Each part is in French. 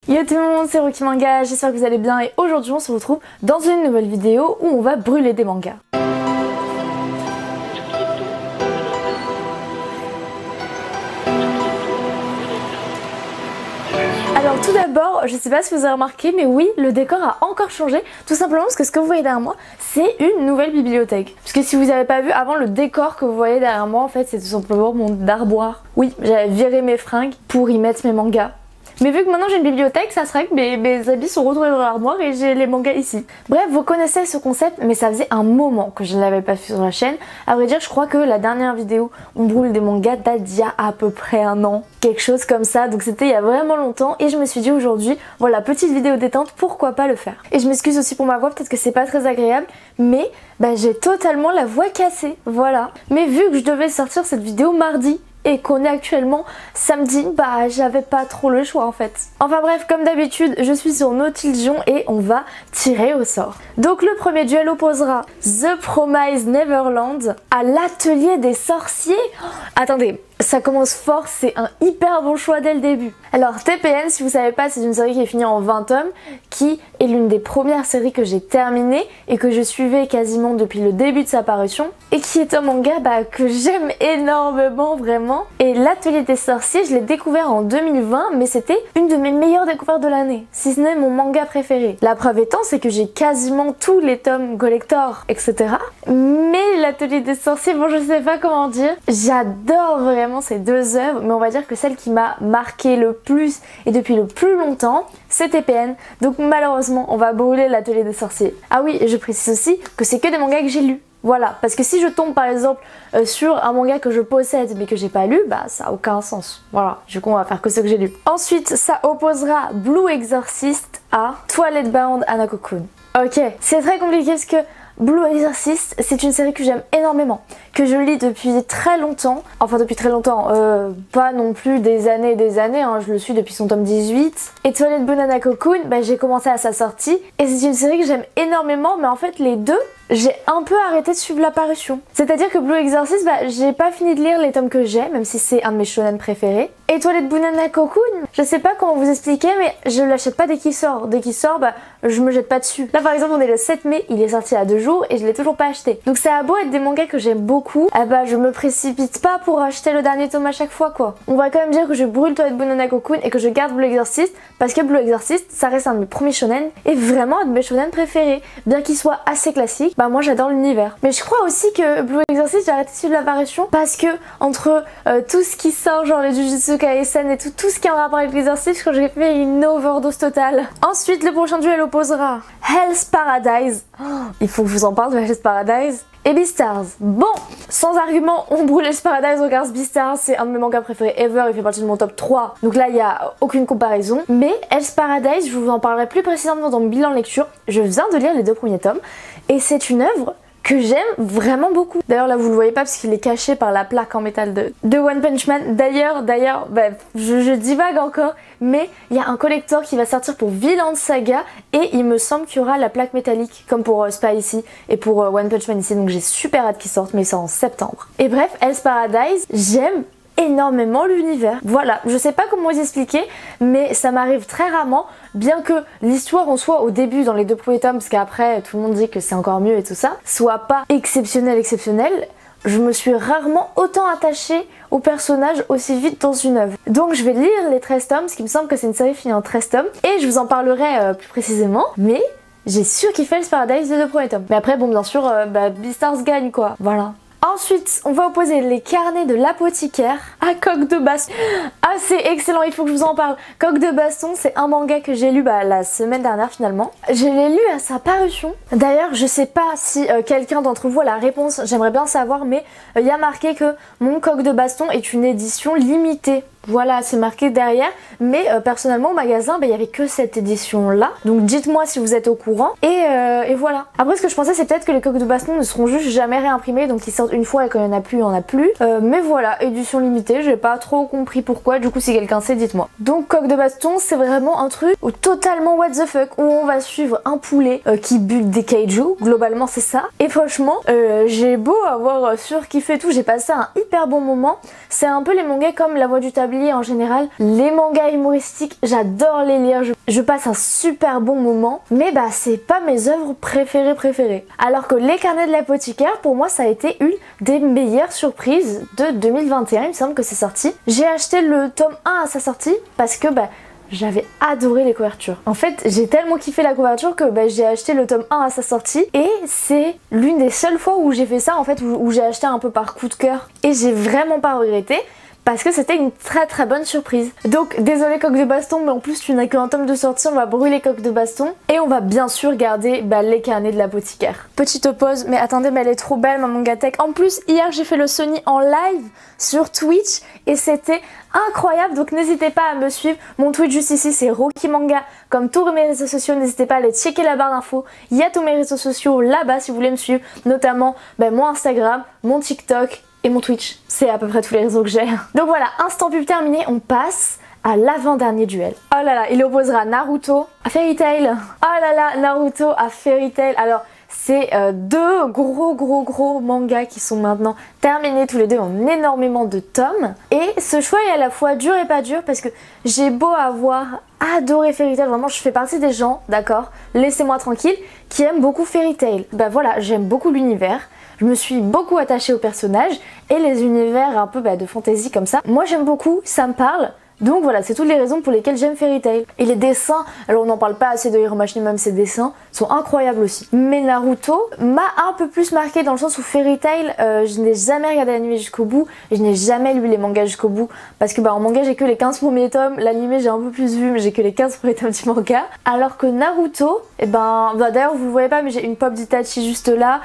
Yo tout le monde, c'est Rocky Manga, j'espère que vous allez bien et aujourd'hui on se retrouve dans une nouvelle vidéo où on va brûler des mangas. Alors tout d'abord, je sais pas si vous avez remarqué, mais oui, le décor a encore changé, tout simplement parce que ce que vous voyez derrière moi, c'est une nouvelle bibliothèque. Parce que si vous n'avez pas vu, avant le décor que vous voyez derrière moi, en fait, c'est tout simplement mon armoire. Oui, j'avais viré mes fringues pour y mettre mes mangas. Mais vu que maintenant j'ai une bibliothèque, ça serait que mes habits sont retrouvés dans l'armoire et j'ai les mangas ici. Bref, vous connaissez ce concept, mais ça faisait un moment que je ne l'avais pas fait sur la chaîne. À vrai dire, je crois que la dernière vidéo où on brûle des mangas date d'il y a à peu près un an. Quelque chose comme ça, donc c'était il y a vraiment longtemps et je me suis dit aujourd'hui, voilà, petite vidéo détente, pourquoi pas le faire. Et je m'excuse aussi pour ma voix, peut-être que c'est pas très agréable, mais j'ai totalement la voix cassée, voilà. Mais vu que je devais sortir cette vidéo mardi, et qu'on est actuellement samedi, j'avais pas trop le choix en fait. Enfin bref, comme d'habitude, je suis sur Nautiljon et on va tirer au sort. Donc le premier duel opposera The Promised Neverland à l'Atelier des Sorciers. Attendez, ça commence fort, c'est un hyper bon choix dès le début. Alors TPN, si vous savez pas, c'est une série qui est finie en 20 tomes, qui est l'une des premières séries que j'ai terminées et que je suivais quasiment depuis le début de sa parution, et qui est un manga que j'aime énormément vraiment. Et l'Atelier des Sorciers, je l'ai découvert en 2020, mais c'était une de mes meilleures découvertes de l'année, si ce n'est mon manga préféré. La preuve étant, c'est que j'ai quasiment tous les tomes collector, etc. Mais l'Atelier des Sorciers, bon, je sais pas comment dire, j'adore vraiment ces deux œuvres, mais on va dire que celle qui m'a marqué le plus et depuis le plus longtemps, c'est TPN. Donc malheureusement, on va brûler l'Atelier des Sorciers. Ah oui, et je précise aussi que c'est que des mangas que j'ai lus. Voilà, parce que si je tombe par exemple sur un manga que je possède mais que j'ai pas lu, ça a aucun sens. Voilà, du coup on va faire que ce que j'ai lu. Ensuite, ça opposera Blue Exorcist à Twilight Bound Hanako-kun. Ok, c'est très compliqué parce que Blue Exorcist, c'est une série que j'aime énormément, que je lis depuis très longtemps, enfin depuis très longtemps, pas non plus des années et des années, hein, je le suis depuis son tome 18. Et Twilight Bound Hanako-kun, j'ai commencé à sa sortie, et c'est une série que j'aime énormément, mais en fait les deux, j'ai un peu arrêté de suivre l'apparition. C'est-à-dire que Blue Exorcist, j'ai pas fini de lire les tomes que j'ai, même si c'est un de mes shonen préférés. Et Twilight Bound Hanako-kun, je sais pas comment vous expliquer, mais je l'achète pas dès qu'il sort. Dès qu'il sort, je me jette pas dessus. Là par exemple, on est le 7 mai, il est sorti il y a 2 jours et je l'ai toujours pas acheté. Donc ça a beau être des mangas que j'aime beaucoup, je me précipite pas pour acheter le dernier tome à chaque fois quoi. On va quand même dire que je brûle Twilight Bound Hanako-kun et que je garde Blue Exorcist parce que Blue Exorcist, ça reste un de mes premiers shonen et vraiment un de mes shonen préférés. Bien qu'il soit assez classique, moi j'adore l'univers. Mais je crois aussi que Blue Exorcist, j'ai arrêté de suivre l'apparition parce que entre tout ce qui sort, genre les Jujutsu Kaisen et tout ce qui est en rapport avec l'exorcisme, je crois que j'ai fait une overdose totale. Ensuite, le prochain duel opposera Hell's Paradise. Il faut que je vous en parle de Hell's Paradise. Et Beastars. Bon, sans argument, on brûle Hell's Paradise, regarde Beastars, c'est un de mes mangas préférés ever, il fait partie de mon top 3. Donc là, il n'y a aucune comparaison. Mais Hell's Paradise, je vous en parlerai plus précisément dans mon bilan lecture. Je viens de lire les 2 premiers tomes et c'est une œuvre que j'aime vraiment beaucoup. D'ailleurs là vous le voyez pas parce qu'il est caché par la plaque en métal de One Punch Man. D'ailleurs, je divague encore, mais il y a un collector qui va sortir pour Vinland Saga et il me semble qu'il y aura la plaque métallique comme pour Spy ici et pour One Punch Man ici, donc j'ai super hâte qu'il sorte, mais c'est en septembre. Et bref, Hell's Paradise, j'aime énormément l'univers. Voilà, je sais pas comment vous expliquer, mais ça m'arrive très rarement, bien que l'histoire en soit au début dans les 2 premiers tomes, parce qu'après tout le monde dit que c'est encore mieux et tout ça, soit pas exceptionnel, je me suis rarement autant attachée au personnage aussi vite dans une œuvre. Donc je vais lire les 13 tomes, ce qui me semble que c'est une série finie en 13 tomes, et je vous en parlerai plus précisément, mais j'ai surkiffé Hell's Paradise des 2 premiers tomes. Mais après bon bien sûr, Beastars gagne quoi, voilà. Ensuite, on va opposer les carnets de l'apothicaire à Coq de Baston. Ah, c'est excellent, il faut que je vous en parle. Coq de Baston, c'est un manga que j'ai lu la semaine dernière finalement. Je l'ai lu à sa parution. D'ailleurs, je sais pas si quelqu'un d'entre vous a la réponse, j'aimerais bien savoir, mais il y a marqué que mon Coq de Baston est une édition limitée. Voilà, c'est marqué derrière, mais personnellement au magasin, il n'y avait que cette édition là, donc dites-moi si vous êtes au courant, et voilà. Après ce que je pensais c'est peut-être que les Coqs de Baston ne seront juste jamais réimprimés, donc ils sortent une fois et quand il n'y en a plus, il n'y en a plus, mais voilà, édition limitée, j'ai pas trop compris pourquoi, du coup si quelqu'un sait, dites-moi. Donc Coq de Baston, c'est vraiment un truc totalement what the fuck, où on va suivre un poulet qui bute des kaiju, globalement c'est ça, et franchement, j'ai beau avoir surkiffé tout, j'ai passé un hyper bon moment, c'est un peu les mangas comme La Voix du Tableau sablier en général, les mangas humoristiques, j'adore les lire, je passe un super bon moment, mais bah c'est pas mes œuvres préférées. Alors que Les Carnets de l'apothicaire, pour moi ça a été une des meilleures surprises de 2021, il me semble que c'est sorti. J'ai acheté le tome 1 à sa sortie parce que bah j'avais adoré les couvertures. En fait, j'ai tellement kiffé la couverture que bah, j'ai acheté le tome 1 à sa sortie et c'est l'une des seules fois où j'ai fait ça en fait, où j'ai acheté un peu par coup de cœur et j'ai vraiment pas regretté. Parce que c'était une très bonne surprise. Donc désolé coque de baston, mais en plus tu n'as qu'un tome de sortie, on va brûler coque de baston. Et on va bien sûr garder Les Carnets de l'apothicaire. Petite pause, mais attendez, mais elle est trop belle ma mangatech. En plus hier j'ai fait le Sony en live sur Twitch et c'était incroyable, donc n'hésitez pas à me suivre. Mon Twitch juste ici c'est Rocky Manga. Comme tous mes réseaux sociaux, n'hésitez pas à aller checker la barre d'infos. Il y a tous mes réseaux sociaux là-bas si vous voulez me suivre, notamment mon Instagram, mon TikTok et mon Twitch. C'est à peu près tous les réseaux que j'ai. Donc voilà, instant pub terminé, on passe à l'avant-dernier duel. Oh là là, il opposera Naruto à Fairy Tail. Oh là là, Naruto à Fairy Tail. Alors c'est deux gros mangas qui sont maintenant terminés tous les deux en énormément de tomes. Et ce choix est à la fois dur et pas dur parce que j'ai beau avoir adoré Fairy Tail, vraiment je fais partie des gens, d'accord, laissez-moi tranquille, qui aiment beaucoup Fairy Tail. Bah voilà, j'aime beaucoup l'univers. Je me suis beaucoup attachée aux personnages et les univers un peu de fantasy comme ça. Moi j'aime beaucoup, ça me parle. Donc voilà, c'est toutes les raisons pour lesquelles j'aime Fairy Tail. Et les dessins, alors on n'en parle pas assez de Hiromachi, même ses dessins sont incroyables aussi. Mais Naruto m'a un peu plus marqué dans le sens où Fairy Tail, je n'ai jamais regardé l'anime jusqu'au bout, et je n'ai jamais lu les mangas jusqu'au bout, parce que en manga j'ai que les 15 premiers tomes, l'anime j'ai un peu plus vu, mais j'ai que les 15 premiers tomes du manga. Alors que Naruto, d'ailleurs vous le voyez pas, mais j'ai une pop d'Itachi juste là.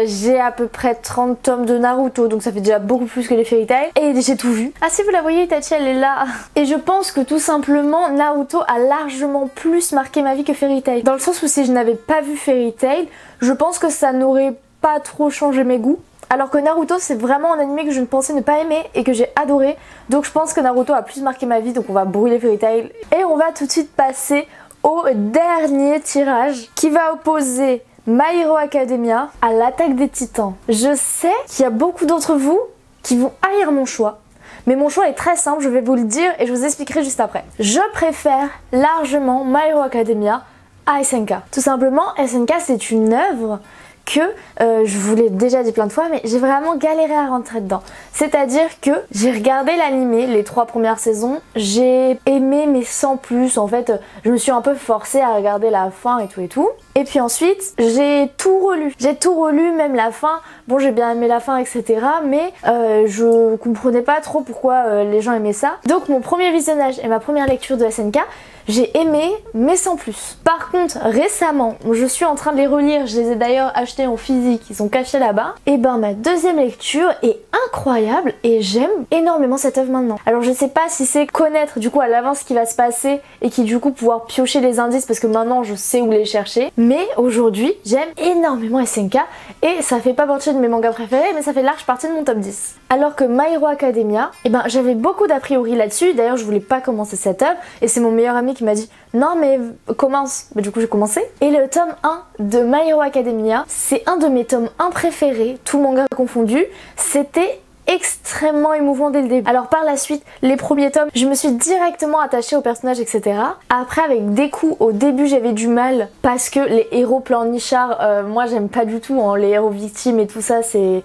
J'ai à peu près 30 tomes de Naruto, donc ça fait déjà beaucoup plus que les Fairy Tail, et j'ai tout vu. Ah si vous la voyez, Itachi elle est là. Et je pense que tout simplement Naruto a largement plus marqué ma vie que Fairy Tail, dans le sens où si je n'avais pas vu Fairy Tail, je pense que ça n'aurait pas trop changé mes goûts. Alors que Naruto c'est vraiment un anime que je ne pensais ne pas aimer et que j'ai adoré, donc je pense que Naruto a plus marqué ma vie, donc on va brûler Fairy Tail. Et on va tout de suite passer au dernier tirage qui va opposer My Hero Academia à l'Attaque des Titans. Je sais qu'il y a beaucoup d'entre vous qui vont haïr mon choix, mais mon choix est très simple, je vais vous le dire et je vous expliquerai juste après. Je préfère largement My Hero Academia à SNK. Tout simplement, SNK c'est une œuvre que je vous l'ai déjà dit plein de fois, mais j'ai vraiment galéré à rentrer dedans. C'est-à-dire que j'ai regardé l'animé, les 3 premières saisons, j'ai aimé mais sans plus. En fait, je me suis un peu forcée à regarder la fin et tout. Et puis ensuite, j'ai tout relu. J'ai tout relu, même la fin. Bon, j'ai bien aimé la fin, etc. Mais je comprenais pas trop pourquoi les gens aimaient ça. Donc mon premier visionnage et ma première lecture de SNK, j'ai aimé, mais sans plus. Par contre, récemment, je suis en train de les relire, je les ai d'ailleurs achetés en physique, ils sont cachés là-bas. Et ma deuxième lecture est incroyable et j'aime énormément cette œuvre maintenant. Alors je sais pas si c'est connaître du coup à l'avance ce qui va se passer et qui du coup pouvoir piocher les indices parce que maintenant je sais où les chercher. Mais aujourd'hui, j'aime énormément SNK et ça fait pas partie de mes mangas préférés, mais ça fait large partie de mon top 10. Alors que My Hero Academia, j'avais beaucoup d'a priori là-dessus, d'ailleurs je voulais pas commencer cette œuvre et c'est mon meilleur ami qui m'a dit non mais commence, du coup j'ai commencé. Et le tome 1 de My Hero Academia, c'est un de mes tomes 1 préférés, tout manga confondu, c'était extrêmement émouvant dès le début. Alors par la suite, les premiers tomes, je me suis directement attachée aux personnages, etc. Après avec Deku, au début j'avais du mal parce que les héros pleurnichards, moi j'aime pas du tout, les héros victimes et tout ça,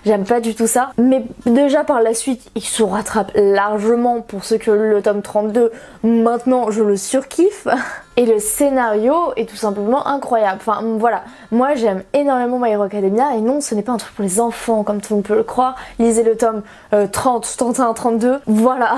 j'aime pas du tout ça. Mais déjà par la suite, ils se rattrapent largement pour ce que le tome 32, maintenant je le surkiffe. Et le scénario est tout simplement incroyable. Enfin voilà, moi j'aime énormément My Hero Academia et non, ce n'est pas un truc pour les enfants comme tout le monde peut le croire. Lisez le tome 30, 31, 32, voilà.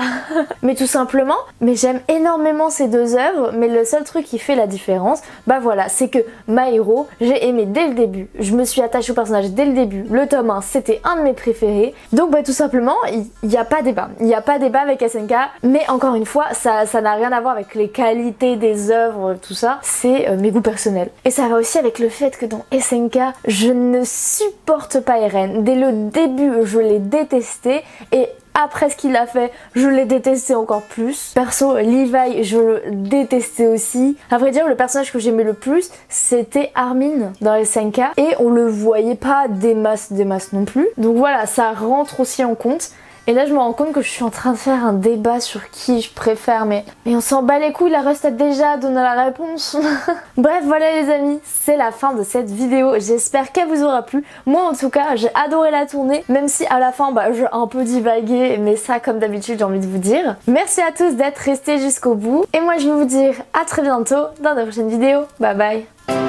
Mais tout simplement, j'aime énormément ces deux œuvres, mais le seul truc qui fait la différence, voilà, c'est que My Hero, j'ai aimé dès le début. Je me suis attachée au personnage dès le début. Le tome 1, c'était un de mes préférés. Donc tout simplement, il n'y a pas débat. Il n'y a pas débat avec SNK, mais encore une fois, ça n'a rien à voir avec les qualités des œuvres, tout ça, c'est mes goûts personnels. Et ça va aussi avec le fait que dans SNK, je ne supporte pas Eren. Dès le début, je l'ai détesté et après ce qu'il a fait, je l'ai détesté encore plus. Perso, Levi, je le détestais aussi. À vrai dire, le personnage que j'aimais le plus, c'était Armin dans SNK et on le voyait pas des masses non plus. Donc voilà, ça rentre aussi en compte. Et là je me rends compte que je suis en train de faire un débat sur qui je préfère, mais on s'en bat les couilles, la Rust a déjà donné la réponse. Bref, voilà les amis, c'est la fin de cette vidéo, j'espère qu'elle vous aura plu. Moi en tout cas j'ai adoré la tournée, même si à la fin j'ai un peu divagué, mais ça comme d'habitude j'ai envie de vous dire. Merci à tous d'être restés jusqu'au bout, et moi je vais vous dire à très bientôt dans de prochaines vidéos, bye bye.